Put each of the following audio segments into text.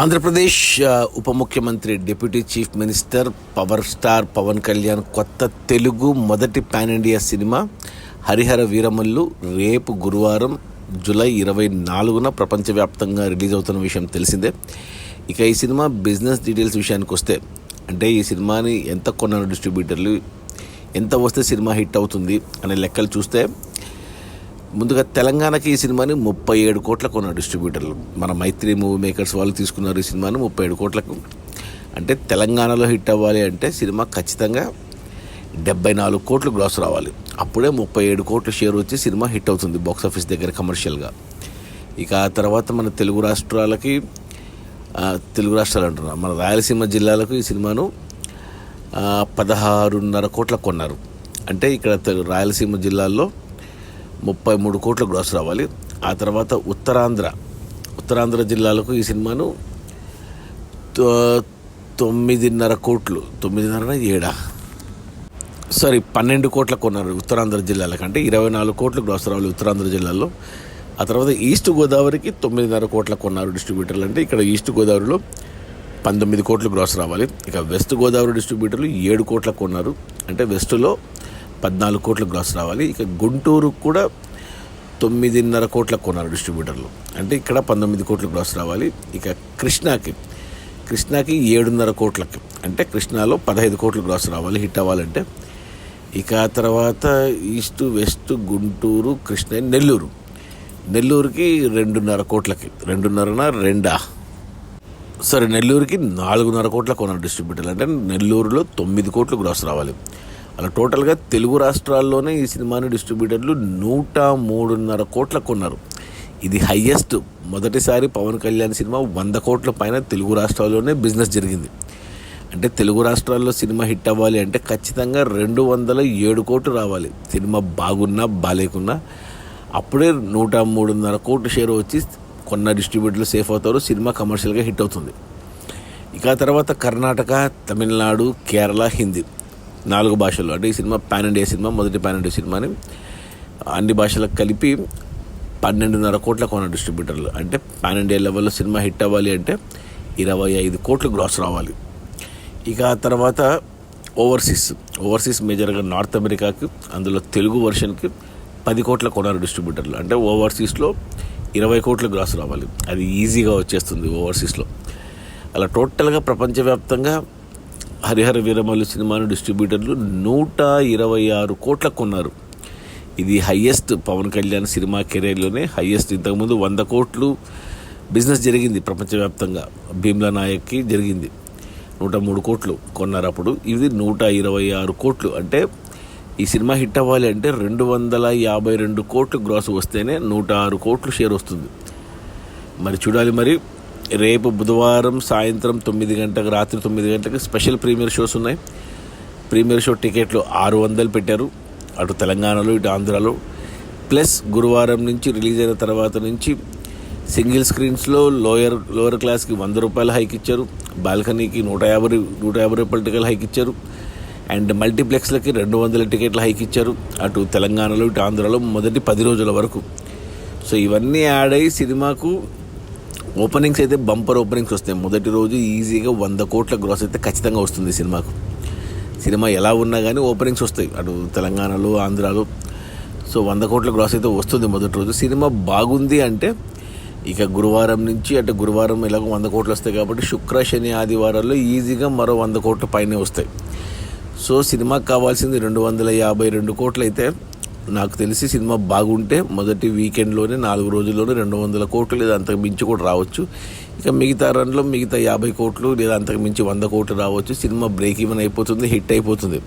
ఆంధ్రప్రదేశ్ ఉప ముఖ్యమంత్రి deputy chief minister power star Pavan Kalyan కొత్త తెలుగు మొదటి pan India cinema Harihara Veeramallu రేపు గురువారం జూలై 24న ప్రపంచవ్యాప్తంగా రిలీజ్ అవుతున్న విషయం తెలిసిందే. ఇక ఈ సినిమా బిజినెస్ డీటెయిల్స్ విషయానికి వస్తే, అంటే ఈ సినిమాని ఎంత కొన్నారు డిస్ట్రిబ్యూటర్లు, ఎంత వస్తే సినిమా హిట్ అవుతుంది అనే లెక్కలు చూస్తే, ముందుగా తెలంగాణకి ఈ సినిమాని 37 కోట్లకు కొన్నారు డిస్ట్రిబ్యూటర్లు. మన మైత్రి మూవీ మేకర్స్ వాళ్ళు తీసుకున్నారు ఈ సినిమాని 37 కోట్లకు. అంటే తెలంగాణలో హిట్ అవ్వాలి అంటే సినిమా ఖచ్చితంగా 74 కోట్లు గ్రాస్ రావాలి. అప్పుడే 37 కోట్ల షేర్ వచ్చి సినిమా హిట్ అవుతుంది బాక్స్ ఆఫీస్ దగ్గర కమర్షియల్గా. ఇక ఆ తర్వాత మన తెలుగు రాష్ట్రాలు అంటున్నారు, మన రాయలసీమ జిల్లాలకు ఈ సినిమాను 16.5 కోట్లకు కొన్నారు. అంటే ఇక్కడ రాయలసీమ జిల్లాల్లో 33 కోట్ల గ్రాస్ రావాలి. ఆ తర్వాత ఉత్తరాంధ్ర జిల్లాలకు ఈ సినిమాను 9.5 కోట్లు 12 కోట్ల కొన్నారు ఉత్తరాంధ్ర జిల్లాలకు. అంటే 24 కోట్లు గ్రాస్ రావాలి ఉత్తరాంధ్ర జిల్లాలో. ఆ తర్వాత ఈస్ట్ గోదావరికి 9.5 కోట్ల కొన్నారు డిస్ట్రిబ్యూటర్లు. అంటే ఇక్కడ ఈస్ట్ గోదావరిలో 19 కోట్లు గ్రాస్ రావాలి. ఇక వెస్ట్ గోదావరి డిస్ట్రిబ్యూటర్లు 7 కోట్ల కొన్నారు. అంటే వెస్ట్లో 14 కోట్ల గ్రాస్ రావాలి. ఇక గుంటూరు కూడా 9.5 కోట్ల కొన్నారు డిస్ట్రిబ్యూటర్లు. అంటే ఇక్కడ 19 కోట్ల గ్రాస్ రావాలి. ఇక కృష్ణాకి 7.5 కోట్లకి, అంటే కృష్ణాలో 15 కోట్ల గ్రాస్ రావాలి హిట్ అవ్వాలంటే. ఇక తర్వాత ఈస్ట్ వెస్ట్ గుంటూరు కృష్ణ నెల్లూరుకి 2.5 కోట్లకి, నెల్లూరుకి 4.5 కోట్ల కొన్నారు డిస్ట్రిబ్యూటర్లు. అంటే నెల్లూరులో 9 కోట్లు గ్రాస్ రావాలి. అలా టోటల్గా తెలుగు రాష్ట్రాల్లోనే ఈ సినిమాని డిస్ట్రిబ్యూటర్లు 103.5 కోట్ల కొన్నారు. ఇది హయ్యెస్ట్. మొదటిసారి పవన్ కళ్యాణ్ సినిమా 100 కోట్ల పైన తెలుగు రాష్ట్రాల్లోనే బిజినెస్ జరిగింది. అంటే తెలుగు రాష్ట్రాల్లో సినిమా హిట్ అవ్వాలి అంటే ఖచ్చితంగా 207 కోట్లు రావాలి, సినిమా బాగున్నా బాలేకున్నా. అప్పుడే 103.5 కోట్ల షేర్ వచ్చి కొన్న డిస్ట్రిబ్యూటర్లు సేఫ్ అవుతారు, సినిమా కమర్షియల్గా హిట్ అవుతుంది. ఇక తర్వాత కర్ణాటక, తమిళనాడు, కేరళ, హిందీ 4 భాషల్లో. అంటే ఈ సినిమా పాన్ ఇండియా సినిమా, మొదటి పాన్ ఇండియా సినిమాని అన్ని భాషలకు కలిపి 12.5 కోట్ల కొన్న డిస్ట్రిబ్యూటర్లు. అంటే పాన్ ఇండియా లెవెల్లో సినిమా హిట్ అవ్వాలి అంటే 25 కోట్లు గ్రాస్ రావాలి. ఇక ఆ తర్వాత ఓవర్సీస్ మేజర్గా నార్త్ అమెరికాకి, అందులో తెలుగు వర్షన్కి 10 కోట్ల కొన్నారు డిస్ట్రిబ్యూటర్లు. అంటే ఓవర్సీస్లో 20 కోట్ల గ్రాస్ రావాలి. అది ఈజీగా వచ్చేస్తుంది ఓవర్సీస్లో. అలా టోటల్గా ప్రపంచవ్యాప్తంగా హరిహర వీరమల్లు సినిమాను డిస్ట్రిబ్యూటర్లు 126 కోట్లకు కొన్నారు. ఇది హయ్యెస్ట్ పవన్ కళ్యాణ్ సినిమా కెరీర్లోనే హయ్యెస్ట్. ఇంతకుముందు 100 కోట్లు బిజినెస్ జరిగింది ప్రపంచవ్యాప్తంగా, భీమ్లా నాయక్కి జరిగింది, 103 కోట్లు కొన్నారు అప్పుడు. ఇది 126 కోట్లు. అంటే ఈ సినిమా హిట్ అవ్వాలి అంటే 252 కోట్లు గ్రాస్ వస్తేనే 106 కోట్లు షేర్ వస్తుంది. మరి చూడాలి. మరి రేపు బుధవారం సాయంత్రం 9 గంటలకు, రాత్రి 9 గంటలకు స్పెషల్ ప్రీమియర్ షోస్ ఉన్నాయి. ప్రీమియర్ షో టికెట్లు 600 పెట్టారు అటు తెలంగాణలో ఇటు ఆంధ్రాలో. ప్లస్ గురువారం నుంచి రిలీజ్ అయిన తర్వాత నుంచి సింగిల్ స్క్రీన్స్లో లోయర్ క్లాస్కి 100 రూపాయల హైక్ ఇచ్చారు, బాల్కనీకి 150 రూపాయల టికెట్లు హైక్ ఇచ్చారు, అండ్ మల్టీప్లెక్స్లకి 200 టికెట్ల హైక్ ఇచ్చారు అటు తెలంగాణలో ఇటు ఆంధ్రాలో మొదటి 10 రోజుల వరకు. సో ఇవన్నీ యాడ్ అయ్యి సినిమాకు ఓపెనింగ్స్ అయితే బంపర్ ఓపెనింగ్స్ వస్తాయి. మొదటి రోజు ఈజీగా 100 కోట్ల గ్రాస్ అయితే ఖచ్చితంగా వస్తుంది సినిమాకు. సినిమా ఎలా ఉన్నా కానీ ఓపెనింగ్స్ వస్తాయి అటు తెలంగాణలో ఆంధ్రాలో. సో 100 కోట్ల గ్రాస్ అయితే వస్తుంది మొదటి రోజు. సినిమా బాగుంది అంటే ఇక గురువారం నుంచి, అంటే గురువారం ఎలాగో 100 కోట్లు వస్తాయి కాబట్టి శుక్ర శని ఆదివారాల్లో ఈజీగా మరో 100 కోట్ల పైనే వస్తాయి. సో సినిమాకి కావాల్సింది 252 కోట్లు అయితే, నాకు తెలిసి సినిమా బాగుంటే మొదటి వీకెండ్లోనే 4 రోజుల్లోనే 200 కోట్లు లేదా అంతకు మించి కూడా రావచ్చు. ఇక మిగతా రన్లో మిగతా 50 కోట్లు లేదా అంతకు మించి 100 కోట్లు రావచ్చు. సినిమా బ్రేక్ ఈవెన్ అయిపోతుంది, హిట్ అయిపోతుంది.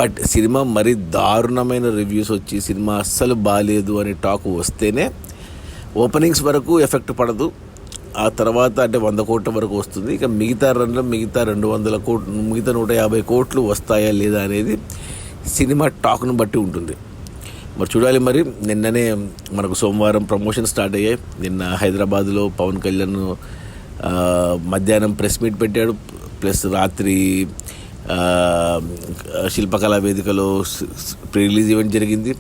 బట్ సినిమా మరీ దారుణమైన రివ్యూస్ వచ్చి సినిమా అస్సలు బాగాలేదు అని టాక్ వస్తేనే ఓపెనింగ్స్ వరకు ఎఫెక్ట్ పడదు. ఆ తర్వాత అంటే 100 కోట్ల వరకు వస్తుంది. ఇక మిగతా రన్లో మిగతా 200 కోట్లు, మిగతా 150 కోట్లు వస్తాయా లేదా అనేది సినిమా టాక్ను బట్టి ఉంటుంది. మరి చూడాలి. మరి నిన్ననే మనకు సోమవారం ప్రమోషన్ స్టార్ట్ అయ్యాయి. నిన్న హైదరాబాద్లో పవన్ కళ్యాణ్ మధ్యాహ్నం ప్రెస్ మీట్ పెట్టాడు. ప్లస్ రాత్రి శిల్పకళా వేదికలో ప్రీ రిలీజ్ ఈవెంట్ జరిగింది.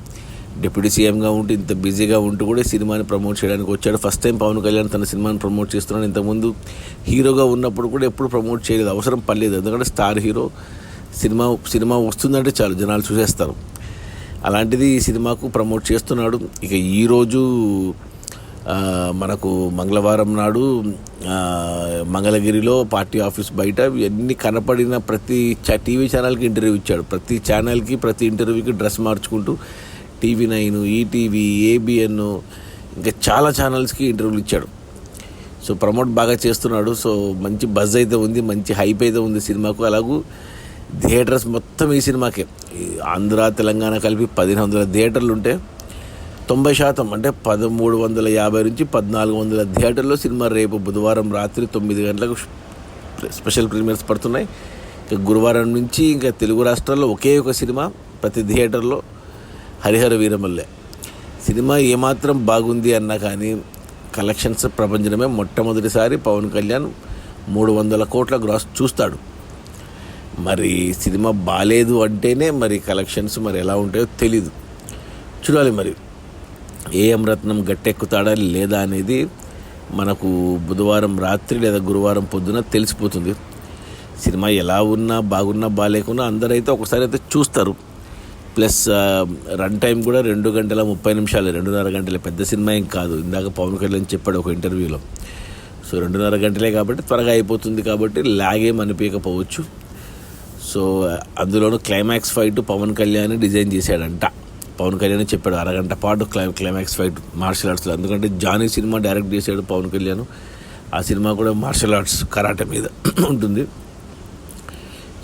డిప్యూటీ సీఎంగా ఉంటూ ఇంత బిజీగా ఉంటూ కూడా సినిమాని ప్రమోట్ చేయడానికి వచ్చాడు. ఫస్ట్ టైం పవన్ కళ్యాణ్ తన సినిమాని ప్రమోట్ చేస్తున్నాడు. ఇంతకుముందు హీరోగా ఉన్నప్పుడు కూడా ఎప్పుడు ప్రమోట్ చేయలేదు, అవసరం పడలేదు. ఎందుకంటే స్టార్ హీరో సినిమా వస్తుందంటే చాలు జనాలు చూసేస్తారు. అలాంటిది ఈ సినిమాకు ప్రమోట్ చేస్తున్నాడు. ఇక ఈరోజు మనకు మంగళవారం నాడు మంగళగిరిలో పార్టీ ఆఫీస్ బయట ఎన్ని కనపడిన ప్రతి టీవీ ఛానల్కి ఇంటర్వ్యూ ఇచ్చాడు. ప్రతి ఛానల్కి ప్రతి ఇంటర్వ్యూకి డ్రెస్ మార్చుకుంటూ TV9, ఈటీవీ, ABN ఇంకా చాలా ఛానల్స్కి ఇంటర్వ్యూలు ఇచ్చాడు. సో ప్రమోట్ బాగా చేస్తున్నాడు. సో మంచి బజ్ అయితే ఉంది, మంచి హైప్ అయితే ఉంది సినిమాకు. అలాగూ థియేటర్స్ మొత్తం ఈ సినిమాకే, ఆంధ్ర తెలంగాణ కలిపి 1500 థియేటర్లు ఉంటే 90% అంటే 1350 నుంచి 1400 థియేటర్లో సినిమా రేపు బుధవారం రాత్రి 9 గంటలకు స్పెషల్ ప్రీమియర్స్ పడుతున్నాయి. ఇక గురువారం నుంచి ఇంకా తెలుగు రాష్ట్రాల్లో ఒకే ఒక సినిమా ప్రతి థియేటర్లో, హరిహర వీరమల్లె. సినిమా ఏమాత్రం బాగుంది అన్నా కానీ కలెక్షన్స్ ప్రపంచమే మొట్టమొదటిసారి పవన్ కళ్యాణ్ 300 కోట్ల గ్రాస్ చూస్తాడు. మరి సినిమా బాగాలేదు అంటేనే మరి కలెక్షన్స్ మరి ఎలా ఉంటాయో తెలీదు, చూడాలి. మరి ఏఎం రత్నం గట్టెక్కుతాడా లేదా అనేది మనకు బుధవారం రాత్రి లేదా గురువారం పొద్దున తెలిసిపోతుంది. సినిమా ఎలా ఉన్నా బాగున్నా బాగాలేకున్నా అందరైతే ఒకసారి అయితే చూస్తారు. ప్లస్ రన్ టైం కూడా 2 గంటల 30 నిమిషాలు, 2.5 గంటలే. పెద్ద సినిమా ఏం కాదు. ఇందాక పవన్ కళ్యాణ్ చెప్పాడు ఒక ఇంటర్వ్యూలో. సో 2.5 గంటలే కాబట్టి త్వరగా అయిపోతుంది, కాబట్టి లాగేం అనిపించకపోవచ్చు. సో అందులోనూ climax fight Pavan Kalyan design చేశాడంట. పవన్ కళ్యాణ్ చెప్పాడు అరగంట పాటు క్లైమాక్స్ ఫైట్ మార్షల్ ఆర్ట్స్లో. ఎందుకంటే జానీ సినిమా డైరెక్ట్ చేశాడు పవన్ కళ్యాణ్. ఆ సినిమా కూడా మార్షల్ ఆర్ట్స్ కరాటే మీద ఉంటుంది.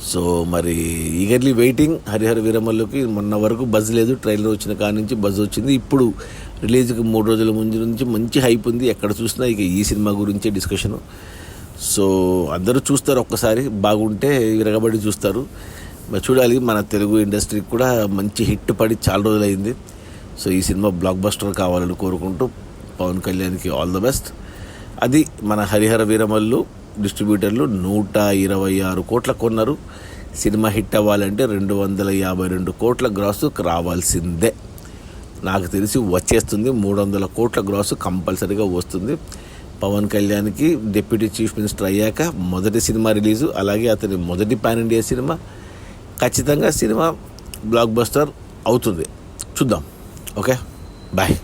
సో మరి ఈగర్లీ వెయిటింగ్. హరిహర వీరమల్లుకి మొన్న వరకు బజ్ లేదు, ట్రైలర్ వచ్చిన కాడి నుంచి బజ్ వచ్చింది. ఇప్పుడు రిలీజ్కి 3 రోజుల ముందు నుంచి మంచి హైప్ ఉంది. ఎక్కడ చూసినా ఇక ఈ సినిమా గురించే డిస్కషను. సో అందరూ చూస్తారు, ఒక్కసారి బాగుంటే విరగబడి చూస్తారు. మరి చూడాలి. మన తెలుగు ఇండస్ట్రీకి కూడా మంచి హిట్ పడి చాలా రోజులైంది. సో ఈ సినిమా బ్లాక్ బస్టర్ కావాలని కోరుకుంటూ పవన్ కళ్యాణ్కి ఆల్ ద బెస్ట్. అది మన హరిహర వీరమల్లు. డిస్ట్రిబ్యూటర్లు 126 కోట్ల కొన్నారు. సినిమా హిట్ అవ్వాలంటే 252 కోట్ల గ్రాసు రావాల్సిందే. నాకు తెలిసి వచ్చేస్తుంది. 300 కోట్ల గ్రాసు కంపల్సరీగా వస్తుంది. పవన్ కళ్యాణ్కి డిప్యూటీ చీఫ్ మినిస్టర్ అయ్యాక మొదటి సినిమా రిలీజు, అలాగే అతని మొదటి పాన్ ఇండియా సినిమా. ఖచ్చితంగా సినిమా బ్లాక్ బస్టర్ అవుతుంది. చూద్దాం. Okay, bye.